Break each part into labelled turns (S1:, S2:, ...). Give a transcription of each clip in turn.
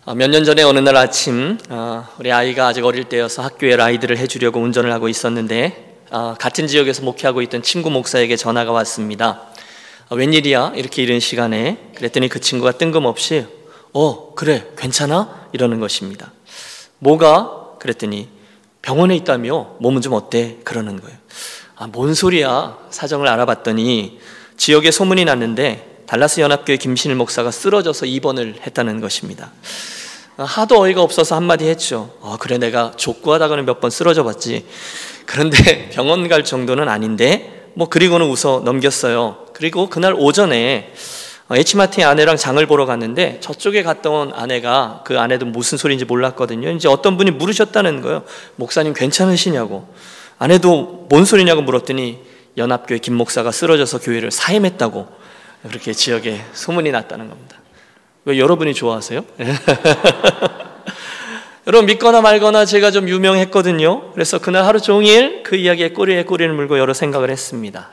S1: 몇 년 전에 어느 날 아침 우리 아이가 아직 어릴 때여서 학교에 라이드를 해주려고 운전을 하고 있었는데 같은 지역에서 목회하고 있던 친구 목사에게 전화가 왔습니다. 웬일이야? 이렇게 이른 시간에. 그랬더니 그 친구가 뜬금없이 그래 괜찮아? 이러는 것입니다. 뭐가? 그랬더니 병원에 있다며? 몸은 좀 어때? 그러는 거예요. 뭔 소리야? 사정을 알아봤더니 지역에 소문이 났는데 달라스 연합교회 김신일 목사가 쓰러져서 입원을 했다는 것입니다. 하도 어이가 없어서 한마디 했죠. 그래 내가 족구하다가는 몇 번 쓰러져 봤지. 그런데 병원 갈 정도는 아닌데 그리고는 웃어 넘겼어요. 그리고 그날 오전에 H마트의 아내랑 장을 보러 갔는데 저쪽에 갔다 온 아내가, 그 아내도 무슨 소리인지 몰랐거든요. 이제 어떤 분이 물으셨다는 거예요. 목사님 괜찮으시냐고. 아내도 뭔 소리냐고 물었더니 연합교회 김 목사가 쓰러져서 교회를 사임했다고 그렇게 지역에 소문이 났다는 겁니다. 왜 여러분이 좋아하세요? 여러분 믿거나 말거나 제가 좀 유명했거든요. 그래서 그날 하루 종일 그 이야기에 꼬리에 꼬리를 물고 여러 생각을 했습니다.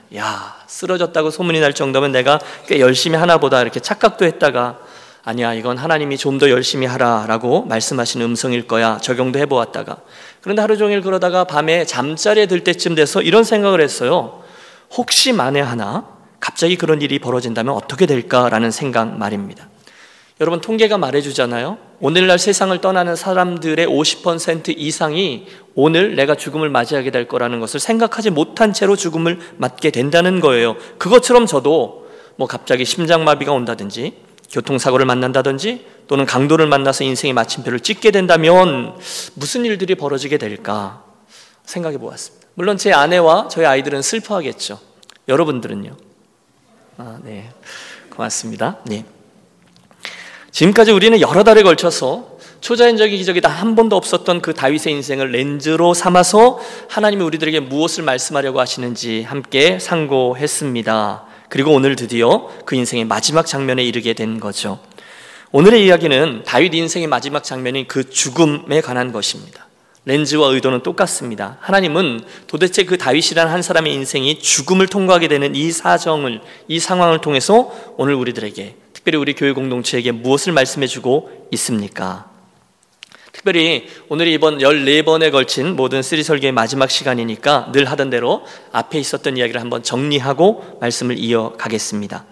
S1: 쓰러졌다고 소문이 날 정도면 내가 꽤 열심히 하나 보다 이렇게 착각도 했다가 아니야 이건 하나님이 좀 더 열심히 하라라고 말씀하시는 음성일 거야 적용도 해보았다가, 그런데 하루 종일 그러다가 밤에 잠자리에 들 때쯤 돼서 이런 생각을 했어요. 혹시 만에 하나 갑자기 그런 일이 벌어진다면 어떻게 될까라는 생각 말입니다. 여러분 통계가 말해주잖아요. 오늘날 세상을 떠나는 사람들의 50% 이상이 오늘 내가 죽음을 맞이하게 될 거라는 것을 생각하지 못한 채로 죽음을 맞게 된다는 거예요. 그것처럼 저도 갑자기 심장마비가 온다든지 교통사고를 만난다든지 또는 강도를 만나서 인생의 마침표를 찍게 된다면 무슨 일들이 벌어지게 될까 생각해 보았습니다. 물론 제 아내와 저희 아이들은 슬퍼하겠죠. 여러분들은요? 네, 고맙습니다. 네. 지금까지 우리는 여러 달에 걸쳐서 초자연적인 기적이 단 한 번도 없었던 그 다윗의 인생을 렌즈로 삼아서 하나님이 우리들에게 무엇을 말씀하려고 하시는지 함께 상고했습니다. 그리고 오늘 드디어 그 인생의 마지막 장면에 이르게 된 거죠. 오늘의 이야기는 다윗 인생의 마지막 장면인 그 죽음에 관한 것입니다. 렌즈와 의도는 똑같습니다. 하나님은 도대체 그 다윗이라는 한 사람의 인생이 죽음을 통과하게 되는 이 사정을, 이 상황을 통해서 오늘 우리들에게, 특별히 우리 교회 공동체에게 무엇을 말씀해주고 있습니까? 특별히 오늘이 이번 14번에 걸친 모든 쓰리 설교의 마지막 시간이니까 늘 하던 대로 앞에 있었던 이야기를 한번 정리하고 말씀을 이어가겠습니다.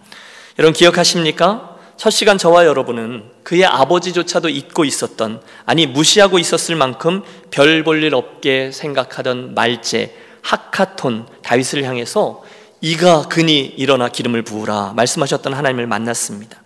S1: 여러분 기억하십니까? 첫 시간 저와 여러분은 그의 아버지조차도 잊고 있었던, 아니 무시하고 있었을 만큼 별 볼 일 없게 생각하던 말제 하카톤 다윗을 향해서 이가 그니 일어나 기름을 부으라 말씀하셨던 하나님을 만났습니다.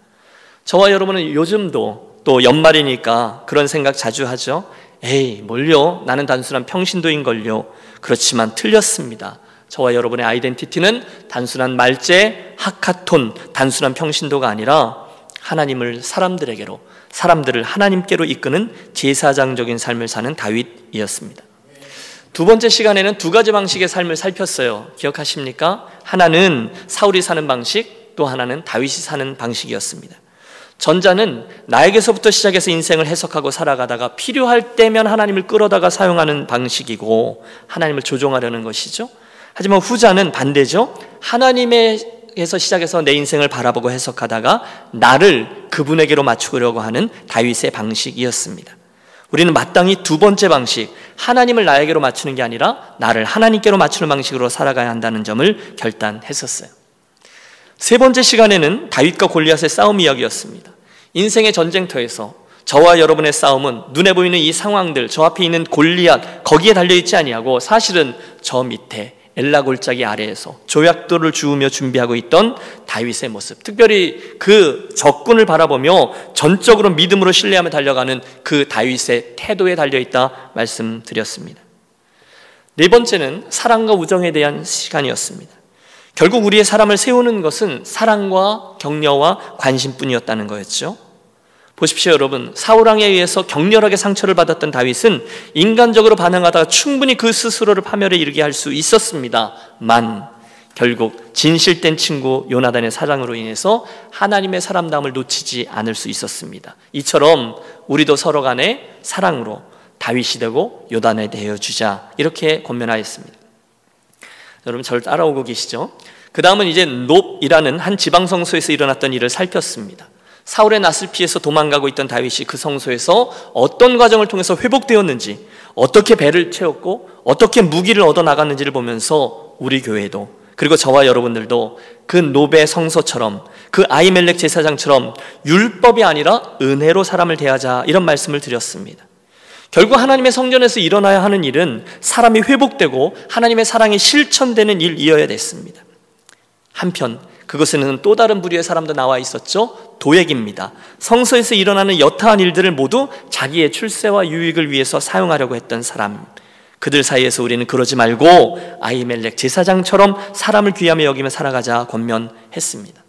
S1: 저와 여러분은 요즘도 또 연말이니까 그런 생각 자주 하죠. 에이 뭘요? 나는 단순한 평신도인걸요. 그렇지만 틀렸습니다. 저와 여러분의 아이덴티티는 단순한 말제 하카톤, 단순한 평신도가 아니라 하나님을 사람들에게로, 사람들을 하나님께로 이끄는 제사장적인 삶을 사는 다윗이었습니다. 두 번째 시간에는 두 가지 방식의 삶을 살폈어요. 기억하십니까? 하나는 사울이 사는 방식, 또 하나는 다윗이 사는 방식이었습니다. 전자는 나에게서부터 시작해서 인생을 해석하고 살아가다가 필요할 때면 하나님을 끌어다가 사용하는 방식이고 하나님을 조종하려는 것이죠. 하지만 후자는 반대죠. 하나님에서 시작해서 내 인생을 바라보고 해석하다가 나를 그분에게로 맞추려고 하는 다윗의 방식이었습니다. 우리는 마땅히 두 번째 방식, 하나님을 나에게로 맞추는 게 아니라 나를 하나님께로 맞추는 방식으로 살아가야 한다는 점을 결단했었어요. 세 번째 시간에는 다윗과 골리앗의 싸움 이야기였습니다. 인생의 전쟁터에서 저와 여러분의 싸움은 눈에 보이는 이 상황들, 저 앞에 있는 골리앗 거기에 달려있지 아니하고 사실은 저 밑에 엘라 골짜기 아래에서 조약돌을 주우며 준비하고 있던 다윗의 모습, 특별히 그 적군을 바라보며 전적으로 믿음으로 신뢰하며 달려가는 그 다윗의 태도에 달려있다 말씀드렸습니다. 네 번째는 사랑과 우정에 대한 시간이었습니다. 결국 우리의 사람을 세우는 것은 사랑과 격려와 관심뿐이었다는 거였죠. 보십시오 여러분, 사울왕에 의해서 격렬하게 상처를 받았던 다윗은 인간적으로 반응하다가 충분히 그 스스로를 파멸에 이르게 할 수 있었습니다만 결국 진실된 친구 요나단의 사랑으로 인해서 하나님의 사람다움을 놓치지 않을 수 있었습니다. 이처럼 우리도 서로 간에 사랑으로 다윗이 되고 요단에 되어주자 이렇게 권면하였습니다. 여러분 저를 따라오고 계시죠? 그 다음은 이제 놉이라는 한 지방성소에서 일어났던 일을 살폈습니다. 사울의 낯을 피해서 도망가고 있던 다윗이 그 성소에서 어떤 과정을 통해서 회복되었는지, 어떻게 배를 채웠고 어떻게 무기를 얻어 나갔는지를 보면서 우리 교회도, 그리고 저와 여러분들도 그 노베 성소처럼, 그 아히멜렉 제사장처럼 율법이 아니라 은혜로 사람을 대하자, 이런 말씀을 드렸습니다. 결국 하나님의 성전에서 일어나야 하는 일은 사람이 회복되고 하나님의 사랑이 실천되는 일이어야 됐습니다. 한편 그것에는 또 다른 부류의 사람도 나와 있었죠. 도액입니다. 성소에서 일어나는 여타한 일들을 모두 자기의 출세와 유익을 위해서 사용하려고 했던 사람, 그들 사이에서 우리는 그러지 말고 아히멜렉 제사장처럼 사람을 귀하며 여기며 살아가자 권면했습니다.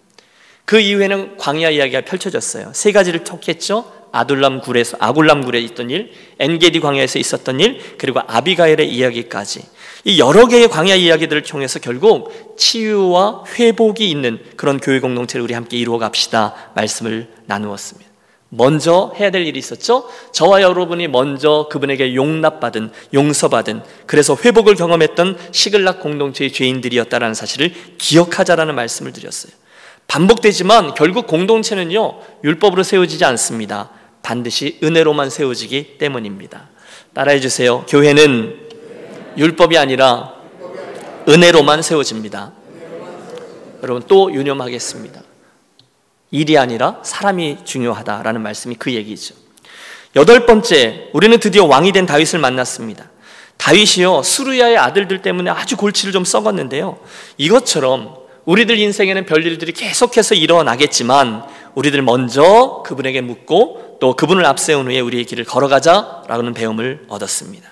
S1: 그 이후에는 광야 이야기가 펼쳐졌어요. 세 가지를 톡했죠. 아굴람 굴에 있던 일, 엔게디 광야에서 있었던 일, 그리고 아비가일의 이야기까지. 이 여러 개의 광야 이야기들을 통해서 결국 치유와 회복이 있는 그런 교회 공동체를 우리 함께 이루어 갑시다 말씀을 나누었습니다. 먼저 해야 될 일이 있었죠. 저와 여러분이 먼저 그분에게 용서받은, 그래서 회복을 경험했던 시글락 공동체의 죄인들이었다라는 사실을 기억하자라는 말씀을 드렸어요. 반복되지만 결국 공동체는요, 율법으로 세워지지 않습니다. 반드시 은혜로만 세워지기 때문입니다. 따라해 주세요. 교회는 율법이 아니라 은혜로만 세워집니다. 여러분, 또 유념하겠습니다. 일이 아니라 사람이 중요하다라는 말씀이 그 얘기죠. 8번째, 우리는 드디어 왕이 된 다윗을 만났습니다. 다윗이요, 수르야의 아들들 때문에 아주 골치를 좀 썩었는데요, 이것처럼 우리들 인생에는 별일들이 계속해서 일어나겠지만 우리들 먼저 그분에게 묻고 또 그분을 앞세운 후에 우리의 길을 걸어가자라는 배움을 얻었습니다.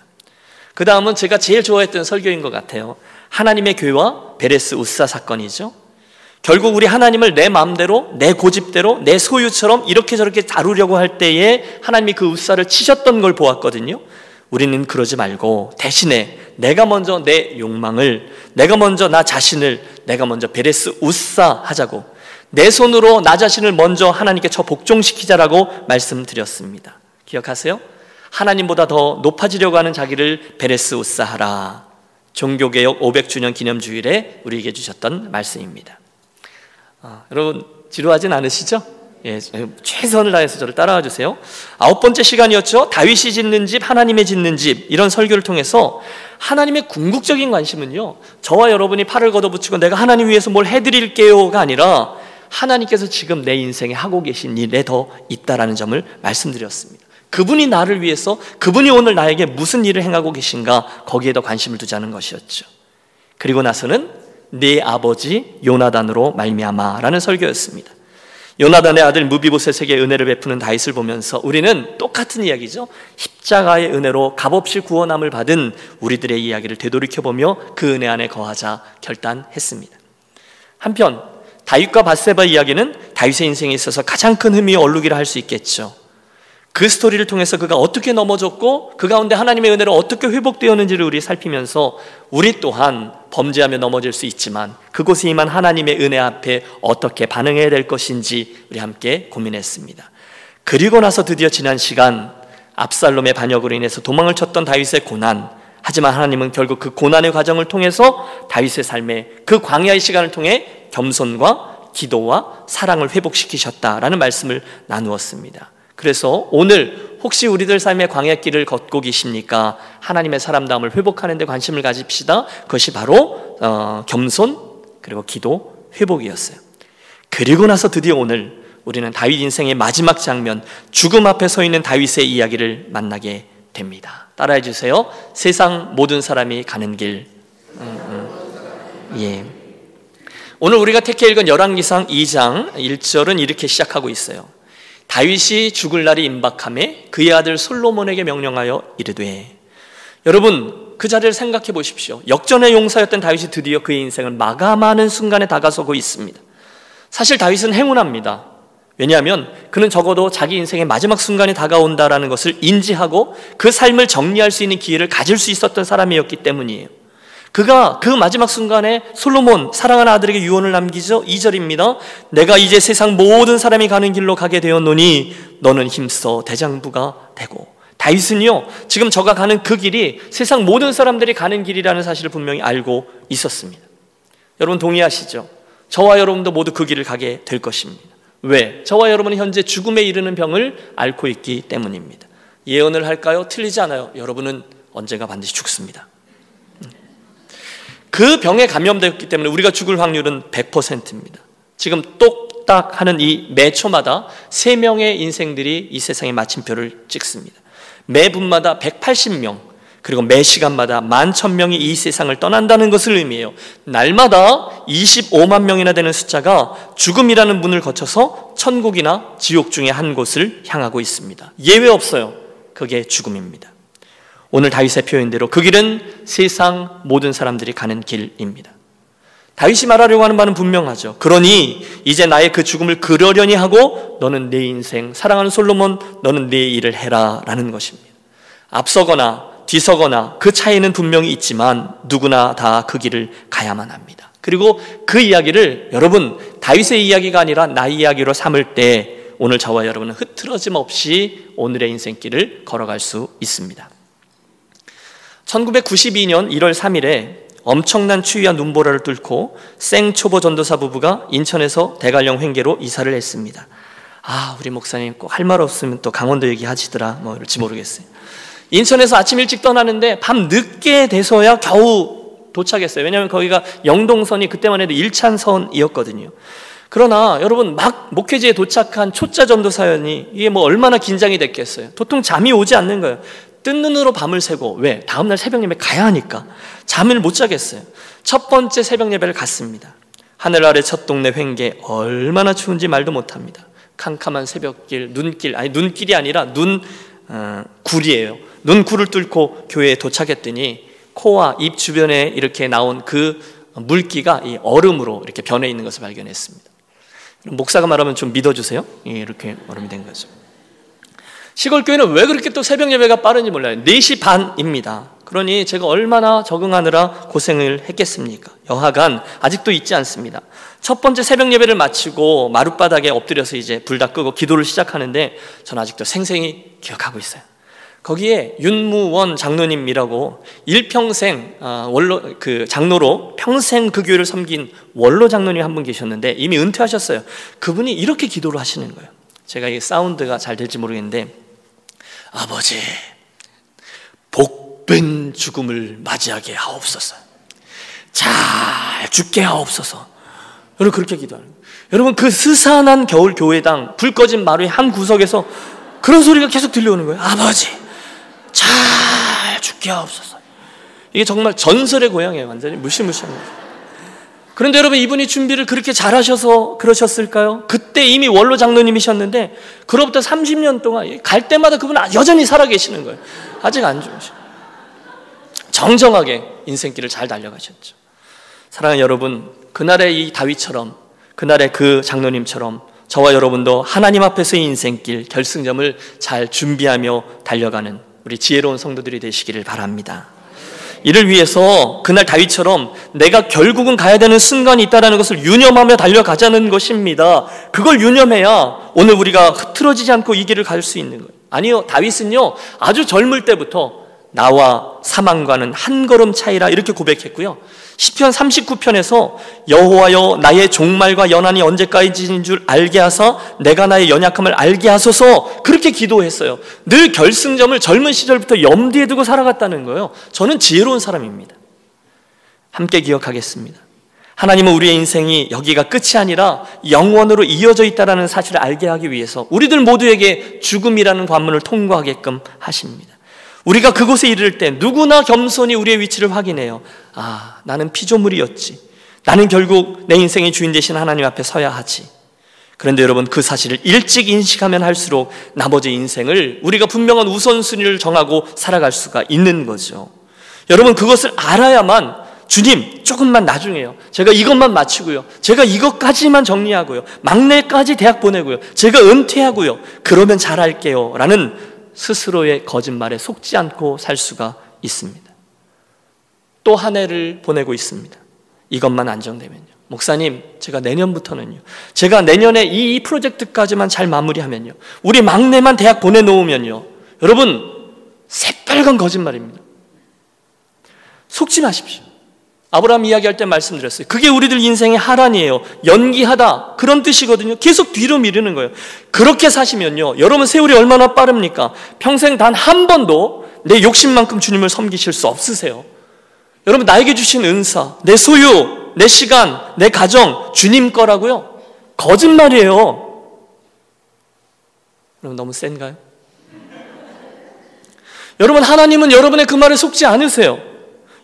S1: 그 다음은 제가 제일 좋아했던 설교인 것 같아요. 하나님의 교회와 베레스 우사 사건이죠. 결국 우리 하나님을 내 마음대로, 내 고집대로, 내 소유처럼 이렇게 저렇게 다루려고 할 때에 하나님이 그 우사를 치셨던 걸 보았거든요. 우리는 그러지 말고 대신에 내가 먼저 내 욕망을, 내가 먼저 나 자신을, 내가 먼저 베레스 우사 하자고, 내 손으로 나 자신을 먼저 하나님께 복종시키자라고 말씀드렸습니다. 기억하세요? 하나님보다 더 높아지려고 하는 자기를 베레스 우사 하라. 종교개혁 500주년 기념주일에 우리에게 주셨던 말씀입니다. 여러분, 지루하진 않으시죠? 예, 최선을 다해서 저를 따라와 주세요. 9번째 시간이었죠. 다윗이 짓는 집, 하나님의 짓는 집, 이런 설교를 통해서 하나님의 궁극적인 관심은요, 저와 여러분이 팔을 걷어붙이고 내가 하나님 위해서 뭘 해드릴게요가 아니라 하나님께서 지금 내 인생에 하고 계신 일에 더 있다라는 점을 말씀드렸습니다. 그분이 나를 위해서, 그분이 오늘 나에게 무슨 일을 행하고 계신가, 거기에 더 관심을 두자는 것이었죠. 그리고 나서는 네 아버지 요나단으로 말미암아라는 설교였습니다. 요나단의 아들 무비보셋에게 은혜를 베푸는 다윗을 보면서 우리는 똑같은 이야기죠. 십자가의 은혜로 값없이 구원함을 받은 우리들의 이야기를 되돌이켜보며 그 은혜 안에 거하자 결단했습니다. 한편 다윗과 밧세바 이야기는 다윗의 인생에 있어서 가장 큰 의미의 얼룩이라 할 수 있겠죠. 그 스토리를 통해서 그가 어떻게 넘어졌고 그 가운데 하나님의 은혜로 어떻게 회복되었는지를 우리 살피면서 우리 또한 범죄하며 넘어질 수 있지만 그곳에 임한 하나님의 은혜 앞에 어떻게 반응해야 될 것인지 우리 함께 고민했습니다. 그리고 나서 드디어 지난 시간, 압살롬의 반역으로 인해서 도망을 쳤던 다윗의 고난, 하지만 하나님은 결국 그 고난의 과정을 통해서 다윗의 삶에 그 광야의 시간을 통해 겸손과 기도와 사랑을 회복시키셨다라는 말씀을 나누었습니다. 그래서 오늘 혹시 우리들 삶의 광야길을 걷고 계십니까? 하나님의 사람다움을 회복하는 데 관심을 가집시다. 그것이 바로 겸손 그리고 기도 회복이었어요. 그리고 나서 드디어 오늘 우리는 다윗 인생의 마지막 장면, 죽음 앞에 서 있는 다윗의 이야기를 만나게 됩니다. 따라해 주세요. 세상 모든 사람이 가는 길. 예. 오늘 우리가 택해 읽은 열왕기상 2장 1절은 이렇게 시작하고 있어요. 다윗이 죽을 날이 임박하매 그의 아들 솔로몬에게 명령하여 이르되. 여러분, 그 자리를 생각해 보십시오. 역전의 용사였던 다윗이 드디어 그의 인생을 마감하는 순간에 다가서고 있습니다. 사실 다윗은 행운합니다. 왜냐하면 그는 적어도 자기 인생의 마지막 순간이 다가온다라는 것을 인지하고 그 삶을 정리할 수 있는 기회를 가질 수 있었던 사람이었기 때문이에요. 그가 그 마지막 순간에 솔로몬, 사랑하는 아들에게 유언을 남기죠. 2절입니다. 내가 이제 세상 모든 사람이 가는 길로 가게 되었노니 너는 힘써 대장부가 되고. 다윗은요, 지금 저가 가는 그 길이 세상 모든 사람들이 가는 길이라는 사실을 분명히 알고 있었습니다. 여러분 동의하시죠? 저와 여러분도 모두 그 길을 가게 될 것입니다. 왜? 저와 여러분은 현재 죽음에 이르는 병을 앓고 있기 때문입니다. 예언을 할까요? 틀리지 않아요. 여러분은 언젠가 반드시 죽습니다. 그 병에 감염되었기 때문에 우리가 죽을 확률은 100%입니다. 지금 똑딱 하는 이 매 초마다 3명의 인생들이 이 세상의 마침표를 찍습니다. 매 분마다 180명, 그리고 매 시간마다 11,000명이 이 세상을 떠난다는 것을 의미해요. 날마다 25만 명이나 되는 숫자가 죽음이라는 문을 거쳐서 천국이나 지옥 중에 한 곳을 향하고 있습니다. 예외 없어요. 그게 죽음입니다. 오늘 다윗의 표현대로 그 길은 세상 모든 사람들이 가는 길입니다. 다윗이 말하려고 하는 바는 분명하죠. 그러니 이제 나의 그 죽음을 그러려니 하고 너는 내 인생, 사랑하는 솔로몬, 너는 내 일을 해라 라는 것입니다. 앞서거나 뒤서거나 그 차이는 분명히 있지만 누구나 다 그 길을 가야만 합니다. 그리고 그 이야기를 여러분 다윗의 이야기가 아니라 나의 이야기로 삼을 때 오늘 저와 여러분은 흐트러짐 없이 오늘의 인생길을 걸어갈 수 있습니다. 1992년 1월 3일에 엄청난 추위와 눈보라를 뚫고 생초보 전도사 부부가 인천에서 대관령 횡계로 이사를 했습니다. 우리 목사님 꼭 할 말 없으면 또 강원도 얘기하시더라 뭐 이럴지 모르겠어요. 인천에서 아침 일찍 떠나는데 밤 늦게 돼서야 겨우 도착했어요. 왜냐하면 거기가 영동선이 그때만 해도 1차선이었거든요. 그러나 여러분 막 목회지에 도착한 초짜 전도사연이 이게 뭐 얼마나 긴장이 됐겠어요. 도통 잠이 오지 않는 거예요. 뜬 눈으로 밤을 새고 왜? 다음날 새벽 예배 가야 하니까 잠을 못 자겠어요. 첫 번째 새벽 예배를 갔습니다. 하늘 아래 첫 동네 횡계 얼마나 추운지 말도 못합니다. 캄캄한 새벽길, 눈길이 아니라 굴이에요. 눈굴을 뚫고 교회에 도착했더니 코와 입 주변에 이렇게 나온 그 물기가 이 얼음으로 이렇게 변해 있는 것을 발견했습니다. 목사가 말하면 좀 믿어주세요. 이렇게 얼음이 된 거죠. 시골 교회는 왜 그렇게 또 새벽 예배가 빠른지 몰라요. 4시 반입니다. 그러니 제가 얼마나 적응하느라 고생을 했겠습니까? 여하간 아직도 잊지 않습니다. 첫 번째 새벽 예배를 마치고 마룻바닥에 엎드려서 이제 불 다 끄고 기도를 시작하는데 저는 아직도 생생히 기억하고 있어요. 거기에 윤무원 장로님이라고 일평생 원로 장로로 평생 그 교회를 섬긴 원로 장로님 한 분 계셨는데 이미 은퇴하셨어요. 그분이 이렇게 기도를 하시는 거예요. 제가 이 사운드가 잘 될지 모르겠는데 아버지 복된 죽음을 맞이하게 하옵소서. 잘 죽게 하옵소서. 여러분 그렇게 기도하는 거예요. 여러분 그 스산한 겨울 교회당 불 꺼진 마루의 한 구석에서 그런 소리가 계속 들려오는 거예요. 아버지 잘 죽게 하옵소서. 이게 정말 전설의 고향이에요. 완전히 무시무시한 거예요. 그런데 여러분 이분이 준비를 그렇게 잘하셔서 그러셨을까요? 그때 이미 원로 장로님이셨는데 그로부터 30년 동안 갈 때마다 그분은 여전히 살아계시는 거예요. 아직 안 죽으셔. 정정하게 인생길을 잘 달려가셨죠. 사랑하는 여러분, 그날의 이 다윗처럼 그날의 그 장로님처럼 저와 여러분도 하나님 앞에서의 인생길 결승점을 잘 준비하며 달려가는 우리 지혜로운 성도들이 되시기를 바랍니다. 이를 위해서 그날 다윗처럼 내가 결국은 가야 되는 순간이 있다는 것을 유념하며 달려가자는 것입니다. 그걸 유념해야 오늘 우리가 흐트러지지 않고 이 길을 갈 수 있는 거예요. 아니요, 다윗은요 아주 젊을 때부터 나와 사망과는 한 걸음 차이라 이렇게 고백했고요. 시편 39편에서 여호와여 나의 종말과 연한이 언제까지인 줄 알게 하사 내가 나의 연약함을 알게 하소서 그렇게 기도했어요. 늘 결승점을 젊은 시절부터 염두에 두고 살아갔다는 거예요. 저는 지혜로운 사람입니다. 함께 기억하겠습니다. 하나님은 우리의 인생이 여기가 끝이 아니라 영원으로 이어져 있다는 사실을 알게 하기 위해서 우리들 모두에게 죽음이라는 관문을 통과하게끔 하십니다. 우리가 그곳에 이를 때 누구나 겸손히 우리의 위치를 확인해요. 나는 피조물이었지. 나는 결국 내 인생의 주인 되신 하나님 앞에 서야 하지. 그런데 여러분 그 사실을 일찍 인식하면 할수록 나머지 인생을 우리가 분명한 우선순위를 정하고 살아갈 수가 있는 거죠. 여러분 그것을 알아야만 주님 조금만 나중에요. 제가 이것만 마치고요. 제가 이것까지만 정리하고요. 막내까지 대학 보내고요. 제가 은퇴하고요. 그러면 잘할게요. 라는 스스로의 거짓말에 속지 않고 살 수가 있습니다. 또 한 해를 보내고 있습니다. 이것만 안정되면요. 목사님, 제가 내년부터는요. 제가 내년에 이 프로젝트까지만 잘 마무리하면요. 우리 막내만 대학 보내놓으면요. 여러분, 새빨간 거짓말입니다. 속지 마십시오. 아브라함 이야기할 때 말씀드렸어요. 그게 우리들 인생의 하란이에요. 연기하다, 그런 뜻이거든요. 계속 뒤로 미루는 거예요. 그렇게 사시면요, 여러분 세월이 얼마나 빠릅니까? 평생 단 한 번도 내 욕심만큼 주님을 섬기실 수 없으세요. 여러분, 나에게 주신 은사, 내 소유, 내 시간, 내 가정 주님 거라고요? 거짓말이에요. 여러분, 너무 센가요? 여러분, 하나님은 여러분의 그 말에 속지 않으세요.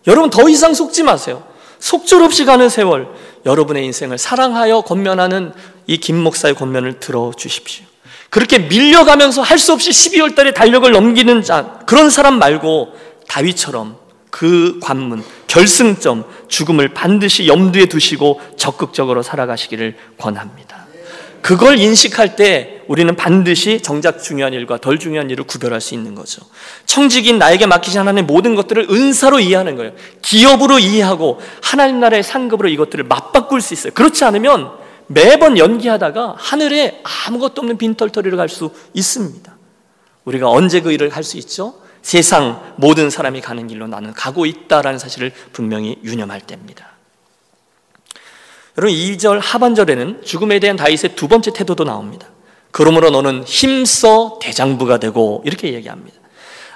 S1: 여러분, 더 이상 속지 마세요. 속절없이 가는 세월, 여러분의 인생을 사랑하여 권면하는 이 김 목사의 권면을 들어주십시오. 그렇게 밀려가면서 할 수 없이 12월 달에 달력을 넘기는 자, 그런 사람 말고 다윗처럼 그 관문, 결승점, 죽음을 반드시 염두에 두시고 적극적으로 살아가시기를 권합니다. 그걸 인식할 때 우리는 반드시 정작 중요한 일과 덜 중요한 일을 구별할 수 있는 거죠. 청직인 나에게 맡기신 하나님의 모든 것들을 은사로 이해하는 거예요. 기업으로 이해하고 하나님 나라의 상급으로 이것들을 맞바꿀 수 있어요. 그렇지 않으면 매번 연기하다가 하늘에 아무것도 없는 빈털터리로 갈 수 있습니다. 우리가 언제 그 일을 할 수 있죠? 세상 모든 사람이 가는 길로 나는 가고 있다라는 사실을 분명히 유념할 때입니다. 여러분, 2절 하반절에는 죽음에 대한 다윗의 두 번째 태도도 나옵니다. 그러므로 너는 힘써 대장부가 되고, 이렇게 얘기합니다.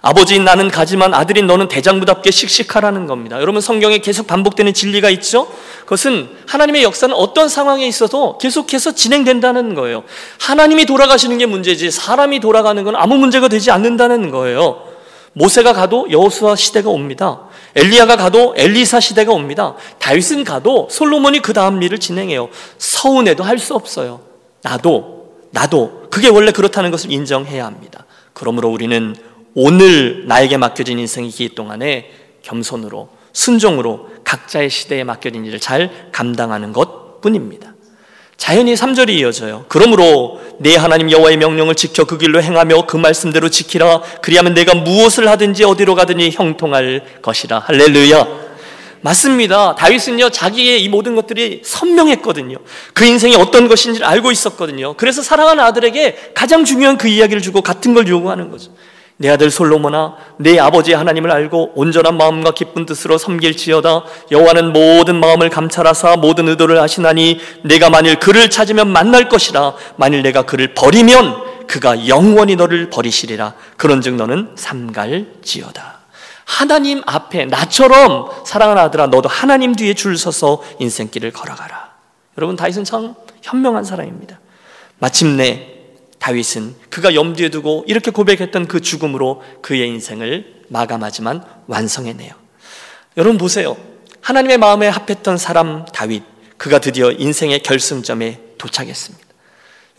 S1: 아버지인 나는 가지만 아들인 너는 대장부답게 씩씩하라는 겁니다. 여러분, 성경에 계속 반복되는 진리가 있죠? 그것은 하나님의 역사는 어떤 상황에 있어도 계속해서 진행된다는 거예요. 하나님이 돌아가시는 게 문제지 사람이 돌아가는 건 아무 문제가 되지 않는다는 거예요. 모세가 가도 여호수아 시대가 옵니다. 엘리야가 가도 엘리사 시대가 옵니다. 다윗은 가도 솔로몬이 그 다음 일을 진행해요. 서운해도 할 수 없어요. 나도 그게 원래 그렇다는 것을 인정해야 합니다. 그러므로 우리는 오늘 나에게 맡겨진 인생의 기 동안에 겸손으로, 순종으로 각자의 시대에 맡겨진 일을 잘 감당하는 것 뿐입니다. 자연히 3절이 이어져요. 그러므로 내 하나님 여호와의 명령을 지켜 그 길로 행하며 그 말씀대로 지키라. 그리하면 내가 무엇을 하든지 어디로 가든지 형통할 것이라. 할렐루야. 맞습니다. 다윗은요, 자기의 이 모든 것들이 선명했거든요. 그 인생이 어떤 것인지를 알고 있었거든요. 그래서 사랑하는 아들에게 가장 중요한 그 이야기를 주고 같은 걸 요구하는 거죠. 내 아들 솔로몬아, 내 아버지의 하나님을 알고 온전한 마음과 기쁜 뜻으로 섬길지어다. 여호와는 모든 마음을 감찰하사 모든 의도를 아시나니 내가 만일 그를 찾으면 만날 것이라. 만일 내가 그를 버리면 그가 영원히 너를 버리시리라. 그런즉 너는 삼갈지어다. 하나님 앞에 나처럼 사랑하는 아들아, 너도 하나님 뒤에 줄 서서 인생길을 걸어가라. 여러분, 다윗은 참 현명한 사람입니다. 마침내 다윗은 그가 염두에 두고 이렇게 고백했던 그 죽음으로 그의 인생을 마감하지만 완성해내요. 여러분 보세요. 하나님의 마음에 합했던 사람 다윗, 그가 드디어 인생의 결승점에 도착했습니다.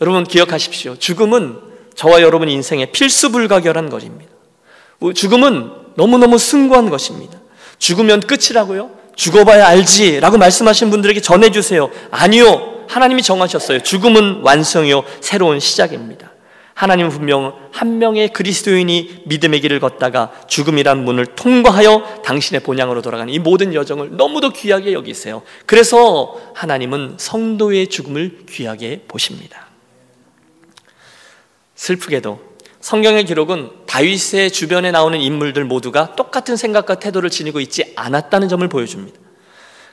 S1: 여러분 기억하십시오. 죽음은 저와 여러분 인생의 필수불가결한 것입니다. 죽음은 너무너무 숭고한 것입니다. 죽으면 끝이라고요? 죽어봐야 알지 라고 말씀하신 분들에게 전해주세요. 아니요, 하나님이 정하셨어요. 죽음은 완성이요, 새로운 시작입니다. 하나님은 분명 한 명의 그리스도인이 믿음의 길을 걷다가 죽음이란 문을 통과하여 당신의 본향으로 돌아가는 이 모든 여정을 너무도 귀하게 여기세요. 그래서 하나님은 성도의 죽음을 귀하게 보십니다. 슬프게도 성경의 기록은 다윗의 주변에 나오는 인물들 모두가 똑같은 생각과 태도를 지니고 있지 않았다는 점을 보여줍니다.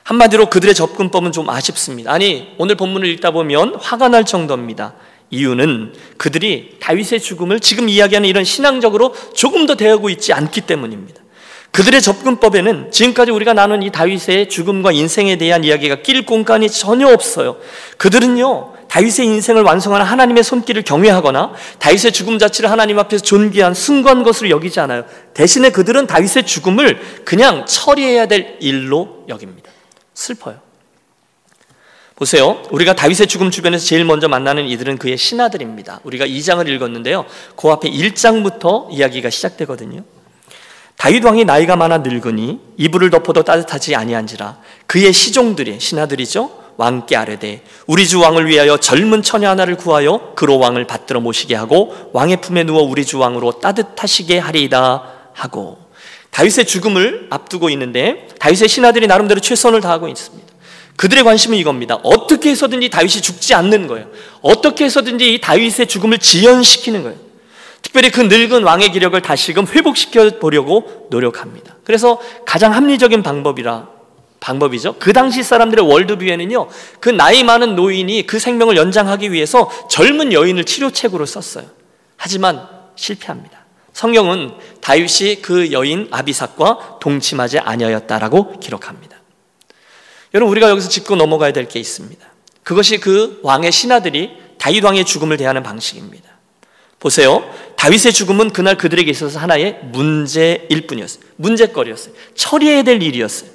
S1: 한마디로 그들의 접근법은 좀 아쉽습니다. 아니, 오늘 본문을 읽다 보면 화가 날 정도입니다. 이유는 그들이 다윗의 죽음을 지금 이야기하는 이런 신앙적으로 조금 더 대하고 있지 않기 때문입니다. 그들의 접근법에는 지금까지 우리가 나눈 이 다윗의 죽음과 인생에 대한 이야기가 낄 공간이 전혀 없어요. 그들은요, 다윗의 인생을 완성하는 하나님의 손길을 경외하거나 다윗의 죽음 자체를 하나님 앞에서 존귀한 숭고한 것으로 여기지 않아요. 대신에 그들은 다윗의 죽음을 그냥 처리해야 될 일로 여깁니다. 슬퍼요. 보세요. 우리가 다윗의 죽음 주변에서 제일 먼저 만나는 이들은 그의 신하들입니다. 우리가 2장을 읽었는데요, 그 앞에 1장부터 이야기가 시작되거든요. 다윗 왕이 나이가 많아 늙으니 이불을 덮어도 따뜻하지 아니한지라 그의 시종들이, 신하들이죠, 왕께 아뢰되 우리 주 왕을 위하여 젊은 처녀 하나를 구하여 그로 왕을 받들어 모시게 하고 왕의 품에 누워 우리 주 왕으로 따뜻하시게 하리이다 하고, 다윗의 죽음을 앞두고 있는데 다윗의 신하들이 나름대로 최선을 다하고 있습니다. 그들의 관심은 이겁니다. 어떻게 해서든지 다윗이 죽지 않는 거예요. 어떻게 해서든지 이 다윗의 죽음을 지연시키는 거예요. 특별히 그 늙은 왕의 기력을 다시금 회복시켜 보려고 노력합니다. 그래서 가장 합리적인 방법이라 방법이죠. 그 당시 사람들의 월드뷰에는요, 그 나이 많은 노인이 그 생명을 연장하기 위해서 젊은 여인을 치료책으로 썼어요. 하지만 실패합니다. 성경은 다윗이 그 여인 아비삭과 동침하지 아니하였다라고 기록합니다. 여러분, 우리가 여기서 짚고 넘어가야 될 게 있습니다. 그것이 그 왕의 신하들이 다윗 왕의 죽음을 대하는 방식입니다. 보세요. 다윗의 죽음은 그날 그들에게 있어서 하나의 문제일 뿐이었어요. 문제거리였어요. 처리해야 될 일이었어요.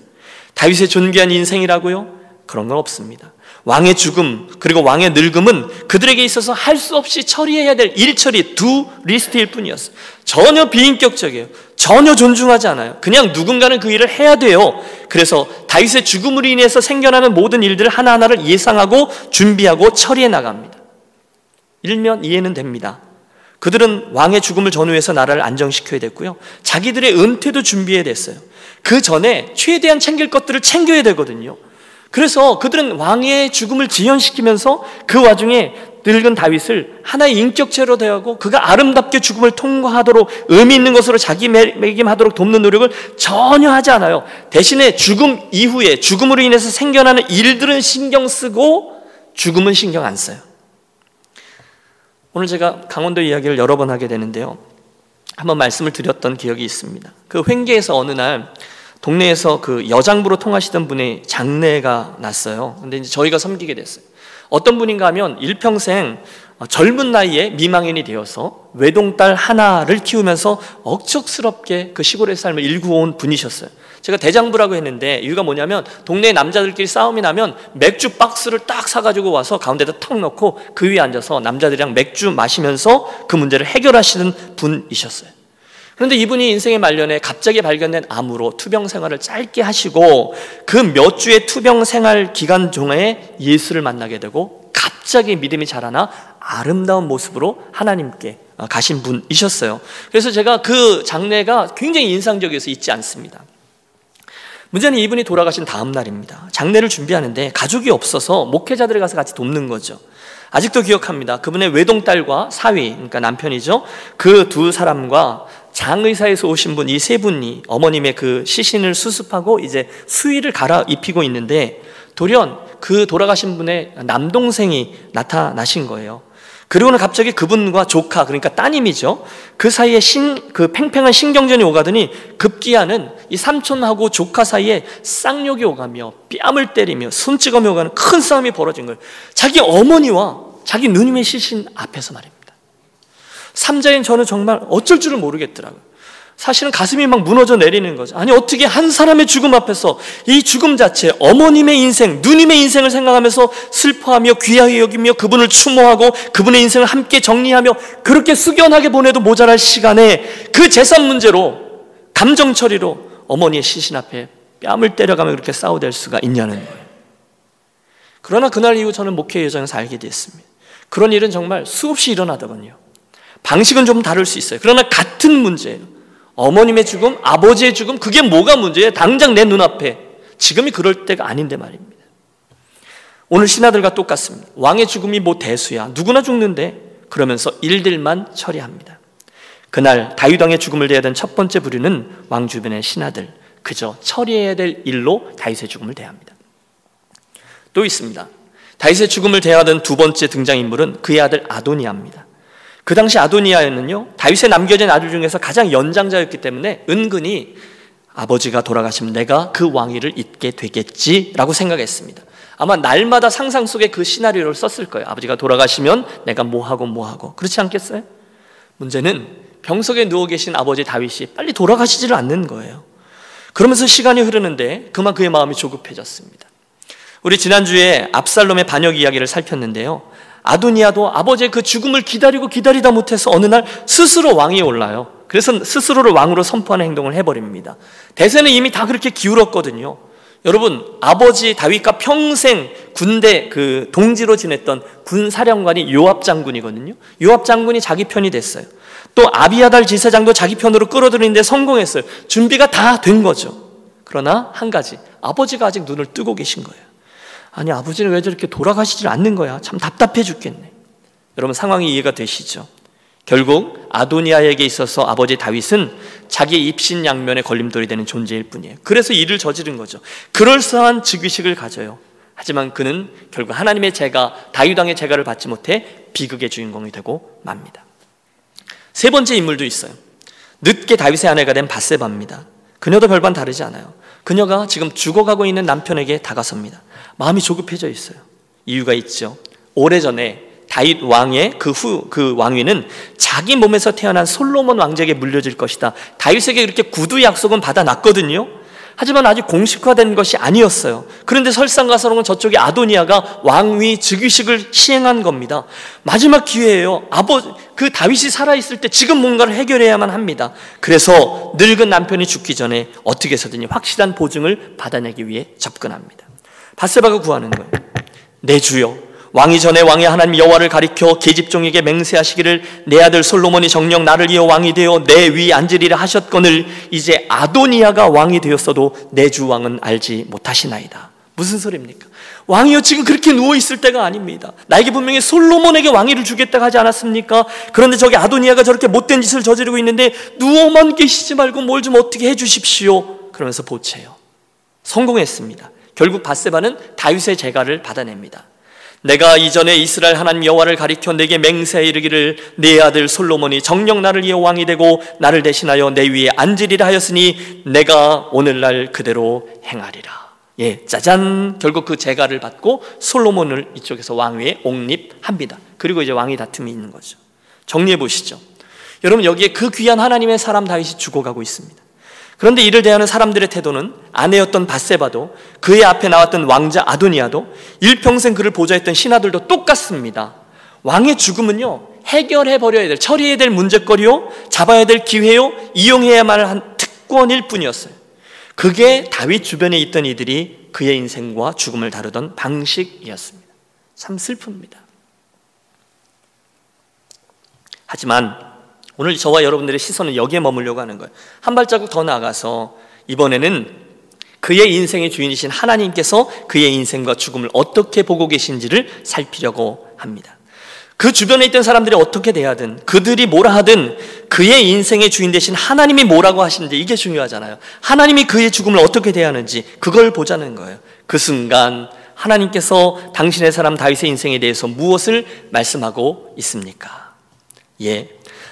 S1: 다윗의 존귀한 인생이라고요? 그런 건 없습니다. 왕의 죽음 그리고 왕의 늙음은 그들에게 있어서 할 수 없이 처리해야 될 일처리 두 리스트일 뿐이었어요. 전혀 비인격적이에요. 전혀 존중하지 않아요. 그냥 누군가는 그 일을 해야 돼요. 그래서 다윗의 죽음으로 인해서 생겨나는 모든 일들을 하나하나를 예상하고 준비하고 처리해 나갑니다. 일면 이해는 됩니다. 그들은 왕의 죽음을 전후해서 나라를 안정시켜야 됐고요, 자기들의 은퇴도 준비해야 됐어요. 그 전에 최대한 챙길 것들을 챙겨야 되거든요. 그래서 그들은 왕의 죽음을 지연시키면서 그 와중에 늙은 다윗을 하나의 인격체로 대하고 그가 아름답게 죽음을 통과하도록 의미 있는 것으로 자기매김하도록 돕는 노력을 전혀 하지 않아요. 대신에 죽음 이후에 죽음으로 인해서 생겨나는 일들은 신경 쓰고 죽음은 신경 안 써요. 오늘 제가 강원도 이야기를 여러 번 하게 되는데요, 한번 말씀을 드렸던 기억이 있습니다. 그 횡계에서 어느 날 동네에서 그 여장부로 통하시던 분의 장례가 났어요. 근데 이제 저희가 섬기게 됐어요. 어떤 분인가 하면 일평생 젊은 나이에 미망인이 되어서 외동딸 하나를 키우면서 억척스럽게 그 시골의 삶을 일구어온 분이셨어요. 제가 대장부라고 했는데 이유가 뭐냐면 동네 남자들끼리 싸움이 나면 맥주 박스를 딱 사가지고 와서 가운데다 턱 넣고 그 위에 앉아서 남자들이랑 맥주 마시면서 그 문제를 해결하시는 분이셨어요. 그런데 이분이 인생의 말년에 갑자기 발견된 암으로 투병 생활을 짧게 하시고 그 몇 주의 투병 생활 기간 중에 예수를 만나게 되고 갑자기 믿음이 자라나 아름다운 모습으로 하나님께 가신 분이셨어요. 그래서 제가 그 장례가 굉장히 인상적이어서 잊지 않습니다. 문제는 이분이 돌아가신 다음 날입니다. 장례를 준비하는데 가족이 없어서 목회자들이 가서 같이 돕는 거죠. 아직도 기억합니다. 그분의 외동딸과 사위, 그러니까 남편이죠, 그 두 사람과 장의사에서 오신 분, 이 세 분이 어머님의 그 시신을 수습하고 이제 수의를 갈아입히고 있는데 돌연 그 돌아가신 분의 남동생이 나타나신 거예요. 그리고는 갑자기 그분과 조카, 그러니까 따님이죠, 그 사이에 그 팽팽한 신경전이 오가더니 급기야는 이 삼촌하고 조카 사이에 쌍욕이 오가며 뺨을 때리며 손찌검이 오가는 큰 싸움이 벌어진 거예요. 자기 어머니와 자기 누님의 시신 앞에서 말입니다. 삼자인 저는 정말 어쩔 줄을 모르겠더라고요. 사실은 가슴이 막 무너져 내리는 거죠. 아니, 어떻게 한 사람의 죽음 앞에서 이 죽음 자체, 어머님의 인생, 누님의 인생을 생각하면서 슬퍼하며 귀하게 여기며 그분을 추모하고 그분의 인생을 함께 정리하며 그렇게 숙연하게 보내도 모자랄 시간에 그 재산 문제로, 감정 처리로 어머니의 시신 앞에 뺨을 때려가며 그렇게 싸워댈 수가 있냐는 거예요. 그러나 그날 이후 저는 목회 여정에서 알게 됐습니다. 그런 일은 정말 수없이 일어나더군요. 방식은 좀 다를 수 있어요. 그러나 같은 문제예요. 어머님의 죽음, 아버지의 죽음, 그게 뭐가 문제예요? 당장 내 눈앞에. 지금이 그럴 때가 아닌데 말입니다. 오늘 신하들과 똑같습니다. 왕의 죽음이 뭐 대수야, 누구나 죽는데, 그러면서 일들만 처리합니다. 그날 다윗 왕의 죽음을 대하던 첫 번째 부류는 왕 주변의 신하들, 그저 처리해야 될 일로 다윗의 죽음을 대합니다. 또 있습니다. 다윗의 죽음을 대하던 두 번째 등장인물은 그의 아들 아도니아입니다. 그 당시 아도니아는요, 다윗의 남겨진 아들 중에서 가장 연장자였기 때문에 은근히 아버지가 돌아가시면 내가 그 왕위를 잇게 되겠지라고 생각했습니다. 아마 날마다 상상 속에 그 시나리오를 썼을 거예요. 아버지가 돌아가시면 내가 뭐하고 그렇지 않겠어요? 문제는 병석에 누워 계신 아버지 다윗이 빨리 돌아가시지를 않는 거예요. 그러면서 시간이 흐르는데 그만 그의 마음이 조급해졌습니다. 우리 지난주에 압살롬의 반역 이야기를 살폈는데요, 아도니아도 아버지의 그 죽음을 기다리다 못해서 어느 날 스스로 왕위에 올라요. 그래서 스스로를 왕으로 선포하는 행동을 해버립니다. 대세는 이미 다 그렇게 기울었거든요. 여러분, 아버지 다윗과 평생 군대 그 동지로 지냈던 군사령관이 요압 장군이거든요. 요압 장군이 자기 편이 됐어요. 또 아비아달 지사장도 자기 편으로 끌어들이는데 성공했어요. 준비가 다 된 거죠. 그러나 한 가지, 아버지가 아직 눈을 뜨고 계신 거예요. 아니, 아버지는 왜 저렇게 돌아가시질 않는 거야? 참 답답해 죽겠네. 여러분, 상황이 이해가 되시죠? 결국 아도니아에게 있어서 아버지 다윗은 자기 입신양면의 걸림돌이 되는 존재일 뿐이에요. 그래서 일을 저지른 거죠. 그럴싸한 즉위식을 가져요. 하지만 그는 결국 하나님의 제가, 다윗 왕의 제가를 받지 못해 비극의 주인공이 되고 맙니다. 세 번째 인물도 있어요. 늦게 다윗의 아내가 된 밧세바입니다. 그녀도 별반 다르지 않아요. 그녀가 지금 죽어가고 있는 남편에게 다가섭니다. 마음이 조급해져 있어요. 이유가 있죠. 오래전에 다윗 왕의 그 왕위는 자기 몸에서 태어난 솔로몬 왕제에게 물려질 것이다. 다윗에게 이렇게 구두 약속은 받아놨거든요. 하지만 아직 공식화된 것이 아니었어요. 그런데 설상가상으로는 저쪽에 아도니아가 왕위 즉위식을 시행한 겁니다. 마지막 기회예요. 그 다윗이 살아있을 때 지금 뭔가를 해결해야만 합니다. 그래서 늙은 남편이 죽기 전에 어떻게 해서든지 확실한 보증을 받아내기 위해 접근합니다. 밧세바가 구하는 거예요. 내 주여, 왕이 전에 왕의 하나님 여호와를 가리켜 계집종에게 맹세하시기를 내 아들 솔로몬이 정녕 나를 이어 왕이 되어 내 위 앉으리라 하셨거늘 이제 아도니아가 왕이 되었어도 내 주 왕은 알지 못하시나이다. 무슨 소리입니까? 왕이요, 지금 그렇게 누워있을 때가 아닙니다. 나에게 분명히 솔로몬에게 왕위를 주겠다고 하지 않았습니까? 그런데 저기 아도니아가 저렇게 못된 짓을 저지르고 있는데 누워만 계시지 말고 뭘 좀 어떻게 해주십시오. 그러면서 보채요. 성공했습니다. 결국 밧세바는 다윗의 제가를 받아냅니다. 내가 이전에 이스라엘 하나님 여호와를 가리켜 내게 맹세해 이르기를 내 아들 솔로몬이 정녕 나를 이어 왕이 되고 나를 대신하여 내 위에 앉으리라 하였으니 내가 오늘날 그대로 행하리라. 짜잔! 결국 그 제가를 받고 솔로몬을 이쪽에서 왕위에 옹립합니다. 그리고 이제 왕위 다툼이 있는 거죠. 정리해 보시죠. 여러분, 여기에 그 귀한 하나님의 사람 다윗이 죽어가고 있습니다. 그런데 이를 대하는 사람들의 태도는 아내였던 밧세바도 그의 앞에 나왔던 왕자 아도니아도 일평생 그를 보좌했던 신하들도 똑같습니다. 왕의 죽음은요, 해결해버려야 될, 처리해야 될 문제거리요, 잡아야 될 기회요, 이용해야만 한 특권일 뿐이었어요. 그게 다윗 주변에 있던 이들이 그의 인생과 죽음을 다루던 방식이었습니다. 참 슬픕니다. 하지만 오늘 저와 여러분들의 시선은 여기에 머물려고 하는 거예요. 한 발자국 더 나아가서 이번에는 그의 인생의 주인이신 하나님께서 그의 인생과 죽음을 어떻게 보고 계신지를 살피려고 합니다. 그 주변에 있던 사람들이 어떻게 대하든, 그들이 뭐라 하든 그의 인생의 주인 되신 하나님이 뭐라고 하시는지, 이게 중요하잖아요. 하나님이 그의 죽음을 어떻게 대하는지 그걸 보자는 거예요. 그 순간 하나님께서 당신의 사람 다윗의 인생에 대해서 무엇을 말씀하고 있습니까?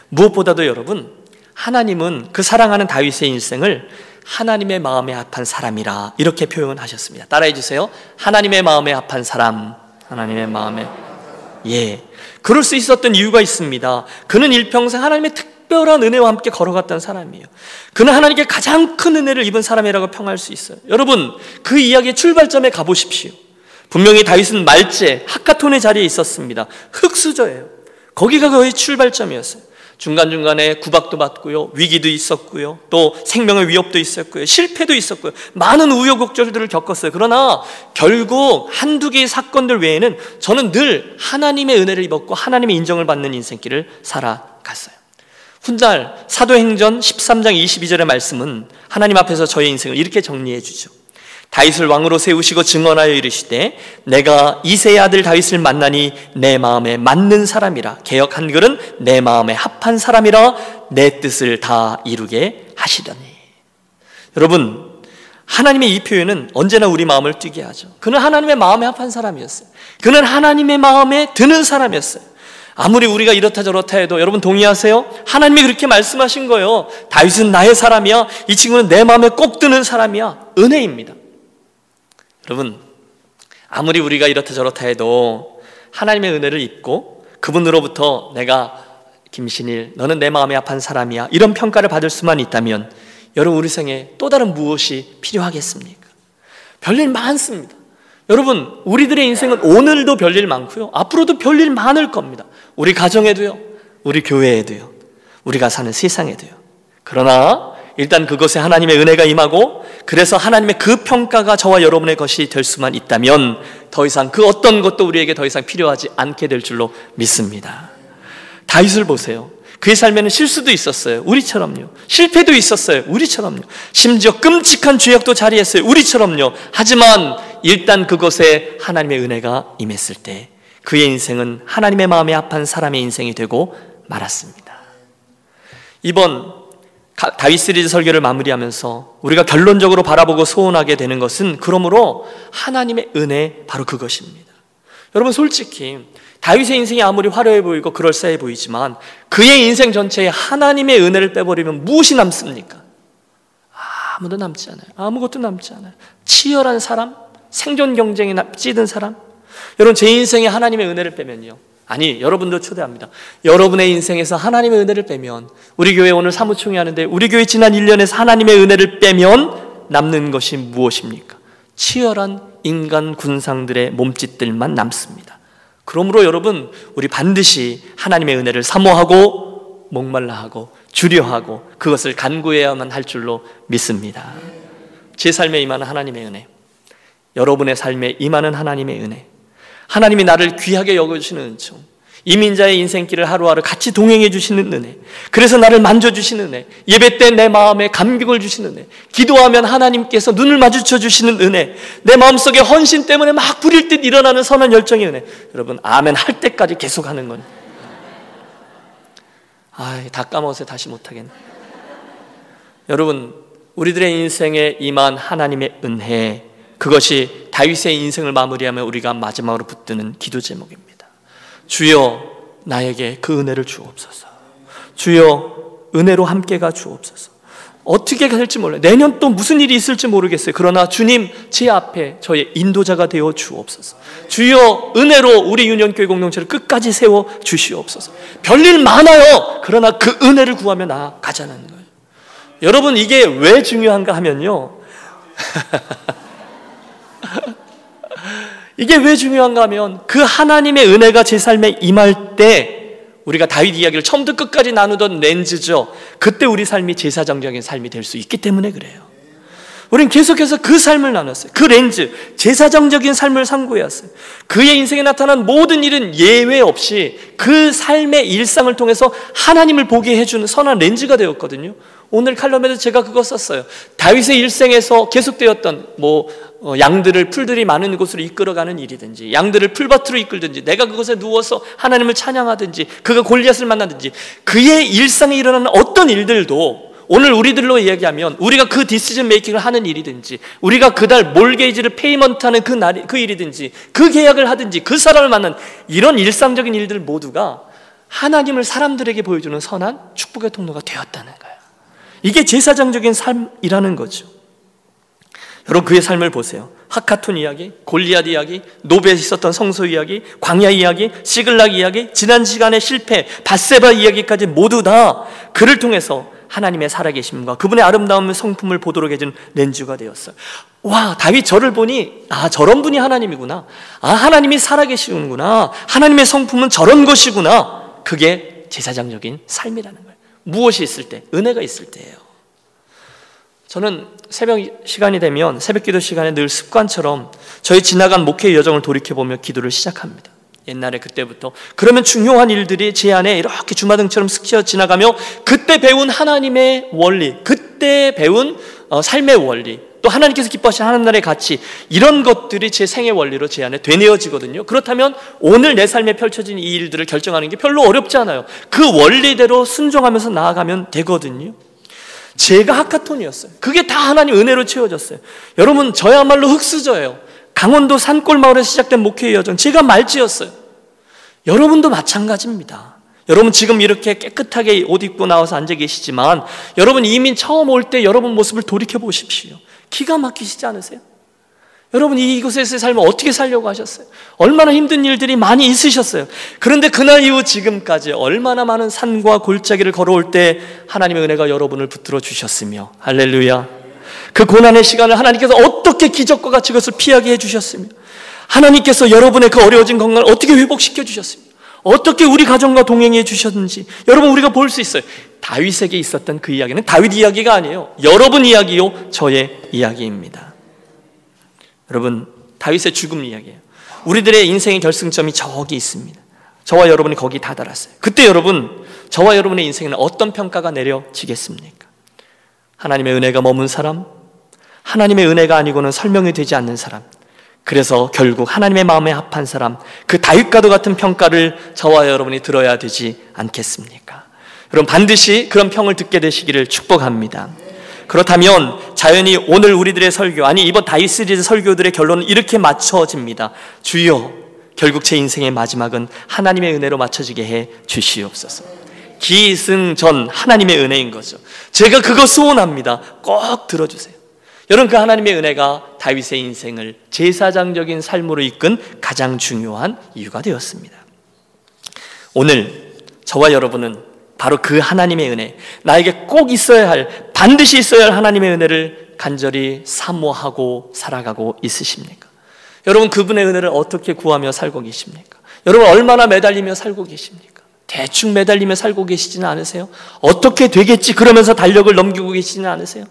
S1: 무엇보다도 여러분, 하나님은 그 사랑하는 다윗의 인생을 하나님의 마음에 합한 사람이라 이렇게 표현하셨습니다. 따라해 주세요. 하나님의 마음에 합한 사람. 하나님의 마음에. 그럴 수 있었던 이유가 있습니다. 그는 일평생 하나님의 특별한 은혜와 함께 걸어갔던 사람이에요. 그는 하나님께 가장 큰 은혜를 입은 사람이라고 평할 수 있어요. 여러분, 그 이야기의 출발점에 가보십시오. 분명히 다윗은 말제, 하카톤의 자리에 있었습니다. 흙수저예요. 거기가 그의 출발점이었어요. 중간중간에 구박도 받고요, 위기도 있었고요, 또 생명의 위협도 있었고요, 실패도 있었고요, 많은 우여곡절들을 겪었어요. 그러나 결국 한두 개의 사건들 외에는 저는 늘 하나님의 은혜를 입었고 하나님의 인정을 받는 인생길을 살아갔어요. 훗날 사도행전 13장 22절의 말씀은 하나님 앞에서 저의 인생을 이렇게 정리해 주죠. 다윗을 왕으로 세우시고 증언하여 이르시되 내가 이새의 아들 다윗을 만나니 내 마음에 맞는 사람이라, 개역 한글은 내 마음에 합한 사람이라 내 뜻을 다 이루게 하시더니. 여러분, 하나님의 이 표현은 언제나 우리 마음을 뛰게 하죠. 그는 하나님의 마음에 합한 사람이었어요. 그는 하나님의 마음에 드는 사람이었어요. 아무리 우리가 이렇다 저렇다 해도 여러분 동의하세요? 하나님이 그렇게 말씀하신 거예요. 다윗은 나의 사람이야. 이 친구는 내 마음에 꼭 드는 사람이야. 은혜입니다. 여러분, 아무리 우리가 이렇다 저렇다 해도 하나님의 은혜를 입고 그분으로부터 내가 김신일, 너는 내 마음에 합한 사람이야, 이런 평가를 받을 수만 있다면 여러분, 우리 생에 또 다른 무엇이 필요하겠습니까? 별일 많습니다. 여러분, 우리들의 인생은 오늘도 별일 많고요, 앞으로도 별일 많을 겁니다. 우리 가정에도요, 우리 교회에도요, 우리가 사는 세상에도요. 그러나 일단 그것에 하나님의 은혜가 임하고, 그래서 하나님의 그 평가가 저와 여러분의 것이 될 수만 있다면 더 이상 그 어떤 것도 우리에게 더 이상 필요하지 않게 될 줄로 믿습니다. 다윗을 보세요. 그의 삶에는 실수도 있었어요. 우리처럼요. 실패도 있었어요. 우리처럼요. 심지어 끔찍한 죄악도 자리했어요. 우리처럼요. 하지만 일단 그것에 하나님의 은혜가 임했을 때 그의 인생은 하나님의 마음에 합한 사람의 인생이 되고 말았습니다. 이번 다윗 시리즈 설교를 마무리하면서 우리가 결론적으로 바라보고 소원하게 되는 것은 그러므로 하나님의 은혜, 바로 그것입니다. 여러분, 솔직히 다윗의 인생이 아무리 화려해 보이고 그럴싸해 보이지만 그의 인생 전체에 하나님의 은혜를 빼버리면 무엇이 남습니까? 아무도 남지 않아요. 아무것도 남지 않아요. 치열한 사람, 생존 경쟁에 찌든 사람. 여러분, 제 인생에 하나님의 은혜를 빼면요, 아니, 여러분도 초대합니다. 여러분의 인생에서 하나님의 은혜를 빼면, 우리 교회 오늘 사무총회 하는데 우리 교회 지난 1년에서 하나님의 은혜를 빼면 남는 것이 무엇입니까? 치열한 인간 군상들의 몸짓들만 남습니다. 그러므로 여러분, 우리 반드시 하나님의 은혜를 사모하고 목말라 하고 주려하고 그것을 간구해야만 할 줄로 믿습니다. 제 삶에 임하는 하나님의 은혜, 여러분의 삶에 임하는 하나님의 은혜, 하나님이 나를 귀하게 여겨주시는 은총, 이민자의 인생길을 하루하루 같이 동행해 주시는 은혜, 그래서 나를 만져주시는 은혜, 예배 때 내 마음에 감격을 주시는 은혜, 기도하면 하나님께서 눈을 마주쳐 주시는 은혜, 내 마음속에 헌신 때문에 막 부릴 듯 일어나는 선한 열정의 은혜. 여러분, 아멘 할 때까지 계속하는 건, 다 까먹어서 다시 못하겠네. 여러분, 우리들의 인생에 임한 하나님의 은혜, 그것이 다윗의 인생을 마무리하며 우리가 마지막으로 붙드는 기도 제목입니다. 주여, 나에게 그 은혜를 주옵소서. 주여, 은혜로 함께 가 주옵소서. 어떻게 될지 몰라요. 내년 또 무슨 일이 있을지 모르겠어요. 그러나 주님, 제 앞에 저의 인도자가 되어 주옵소서. 주여, 은혜로 우리 유년교회 공동체를 끝까지 세워 주시옵소서. 별일 많아요. 그러나 그 은혜를 구하며 나아가자는 거예요. 여러분, 이게 왜 중요한가 하면요, 이게 왜 중요한가 하면 그 하나님의 은혜가 제 삶에 임할 때, 우리가 다윗 이야기를 처음부터 끝까지 나누던 렌즈죠. 그때 우리 삶이 제사장적인 삶이 될 수 있기 때문에 그래요. 우리는 계속해서 그 삶을 나눴어요. 그 렌즈, 제사장적인 삶을 상고해왔어요. 그의 인생에 나타난 모든 일은 예외 없이 그 삶의 일상을 통해서 하나님을 보게 해주는 선한 렌즈가 되었거든요. 오늘 칼럼에도 제가 그거 썼어요. 다윗의 일생에서 계속되었던 양들을 풀들이 많은 곳으로 이끌어가는 일이든지, 양들을 풀밭으로 이끌든지, 내가 그곳에 누워서 하나님을 찬양하든지, 그가 골리앗을 만나든지, 그의 일상에 일어나는 어떤 일들도 오늘 우리들로 이야기하면 우리가 그 디시전 메이킹을 하는 일이든지, 우리가 그달 몰게이지를 페이먼트하는 그 일이든지, 그 계약을 하든지, 그 사람을 만난 이런 일상적인 일들 모두가 하나님을 사람들에게 보여주는 선한 축복의 통로가 되었다는 거예요. 이게 제사장적인 삶이라는 거죠. 여러분, 그의 삶을 보세요. 하카톤 이야기, 골리앗 이야기, 노베에 있었던 성소 이야기, 광야 이야기, 시글락 이야기, 지난 시간의 실패, 밧세바 이야기까지 모두 다 그를 통해서 하나님의 살아계심과 그분의 아름다운 성품을 보도록 해준 렌즈가 되었어요. 와, 다윗 저를 보니 저런 분이 하나님이구나, 하나님이 살아계시는구나, 하나님의 성품은 저런 것이구나. 그게 제사장적인 삶이라는 거예요. 무엇이 있을 때? 은혜가 있을 때예요. 저는 새벽 시간이 되면, 새벽 기도 시간에 늘 습관처럼 저희 지나간 목회의 여정을 돌이켜보며 기도를 시작합니다. 옛날에 그때부터. 그러면 중요한 일들이 제 안에 이렇게 주마등처럼 스쳐 지나가며 그때 배운 하나님의 원리, 그때 배운 삶의 원리, 또 하나님께서 기뻐하시는 하나님 나라의 가치, 이런 것들이 제 생의 원리로 제 안에 되뇌어지거든요. 그렇다면 오늘 내 삶에 펼쳐진 이 일들을 결정하는 게 별로 어렵지 않아요. 그 원리대로 순종하면서 나아가면 되거든요. 제가 하카톤이었어요. 그게 다 하나님 은혜로 채워졌어요. 여러분, 저야말로 흙수저예요. 강원도 산골 마을에서 시작된 목회의 여정, 제가 말지였어요. 여러분도 마찬가지입니다. 여러분 지금 이렇게 깨끗하게 옷 입고 나와서 앉아 계시지만, 여러분 이민 처음 올 때 여러분 모습을 돌이켜 보십시오. 기가 막히시지 않으세요? 여러분, 이곳에서의 삶을 어떻게 살려고 하셨어요? 얼마나 힘든 일들이 많이 있으셨어요. 그런데 그날 이후 지금까지 얼마나 많은 산과 골짜기를 걸어올 때 하나님의 은혜가 여러분을 붙들어 주셨으며, 할렐루야, 그 고난의 시간을 하나님께서 어떻게 기적과 같이 그것을 피하게 해주셨으며, 하나님께서 여러분의 그 어려워진 건강을 어떻게 회복시켜 주셨으며, 어떻게 우리 가정과 동행해 주셨는지 여러분 우리가 볼 수 있어요. 다윗에게 있었던 그 이야기는 다윗 이야기가 아니에요. 여러분 이야기요, 저의 이야기입니다. 여러분, 다윗의 죽음 이야기예요. 우리들의 인생의 결승점이 저기 있습니다. 저와 여러분이 거기 다다랐어요. 그때 여러분, 저와 여러분의 인생에는 어떤 평가가 내려지겠습니까? 하나님의 은혜가 머문 사람, 하나님의 은혜가 아니고는 설명이 되지 않는 사람, 그래서 결국 하나님의 마음에 합한 사람, 그 다윗과도 같은 평가를 저와 여러분이 들어야 되지 않겠습니까? 그럼 반드시 그런 평을 듣게 되시기를 축복합니다. 그렇다면 자연히 오늘 우리들의 설교, 아니 이번 다윗 시리즈 설교들의 결론은 이렇게 맞춰집니다. 주여, 결국 제 인생의 마지막은 하나님의 은혜로 맞춰지게 해 주시옵소서. 기승전 하나님의 은혜인 거죠. 제가 그거 소원합니다. 꼭 들어주세요. 여러분, 그 하나님의 은혜가 다윗의 인생을 제사장적인 삶으로 이끈 가장 중요한 이유가 되었습니다. 오늘 저와 여러분은 바로 그 하나님의 은혜, 나에게 꼭 있어야 할, 반드시 있어야 할 하나님의 은혜를 간절히 사모하고 살아가고 있으십니까? 여러분, 그분의 은혜를 어떻게 구하며 살고 계십니까? 여러분, 얼마나 매달리며 살고 계십니까? 대충 매달리며 살고 계시지는 않으세요? 어떻게 되겠지 그러면서 달력을 넘기고 계시지는 않으세요?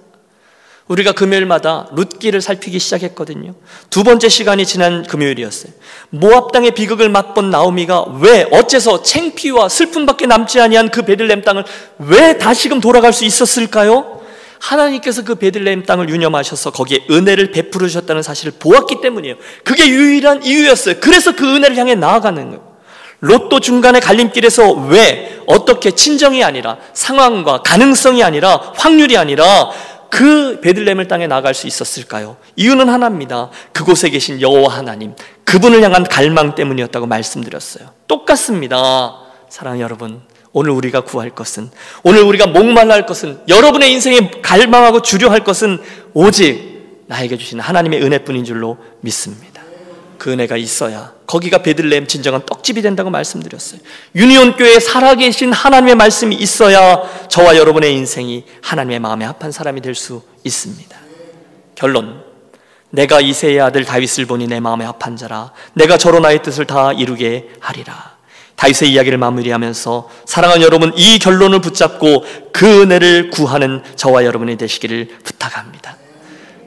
S1: 우리가 금요일마다 룻기를 살피기 시작했거든요. 두 번째 시간이 지난 금요일이었어요. 모압 땅의 비극을 맛본 나오미가 왜, 어째서 창피와 슬픔밖에 남지 아니한 그 베들레헴 땅을 왜 다시금 돌아갈 수 있었을까요? 하나님께서 그 베들레헴 땅을 유념하셔서 거기에 은혜를 베풀으셨다는 사실을 보았기 때문이에요. 그게 유일한 이유였어요. 그래서 그 은혜를 향해 나아가는 거예요. 롯도 중간에 갈림길에서 왜, 어떻게, 친정이 아니라 상황과 가능성이 아니라 확률이 아니라 그 베들레헴을 땅에 나갈 수 있었을까요? 이유는 하나입니다. 그곳에 계신 여호와 하나님, 그분을 향한 갈망 때문이었다고 말씀드렸어요. 똑같습니다. 사랑하는 여러분, 오늘 우리가 구할 것은, 오늘 우리가 목말라 할 것은, 여러분의 인생에 갈망하고 주려할 것은 오직 나에게 주신 하나님의 은혜뿐인 줄로 믿습니다. 그 은혜가 있어야 거기가 베들레헴 진정한 떡집이 된다고 말씀드렸어요. 유니온 교회에 살아계신 하나님의 말씀이 있어야 저와 여러분의 인생이 하나님의 마음에 합한 사람이 될 수 있습니다. 결론, 내가 이새의 아들 다윗을 보니 내 마음에 합한 자라. 내가 저로 나의 뜻을 다 이루게 하리라. 다윗의 이야기를 마무리하면서 사랑하는 여러분, 이 결론을 붙잡고 그 은혜를 구하는 저와 여러분이 되시기를 부탁합니다.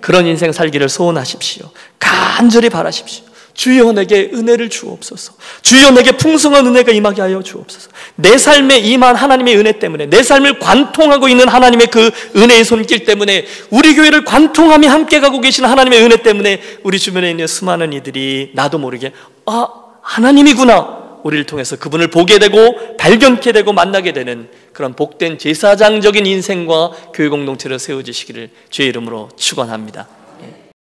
S1: 그런 인생 살기를 소원하십시오. 간절히 바라십시오. 주여, 내게 은혜를 주옵소서. 주여, 내게 풍성한 은혜가 임하게 하여 주옵소서. 내 삶에 임한 하나님의 은혜 때문에, 내 삶을 관통하고 있는 하나님의 그 은혜의 손길 때문에, 우리 교회를 관통하며 함께 가고 계신 하나님의 은혜 때문에 우리 주변에 있는 수많은 이들이 나도 모르게 하나님이구나, 우리를 통해서 그분을 보게 되고 발견케 되고 만나게 되는 그런 복된 제사장적인 인생과 교회 공동체로 세워지시기를 주의 이름으로 축원합니다.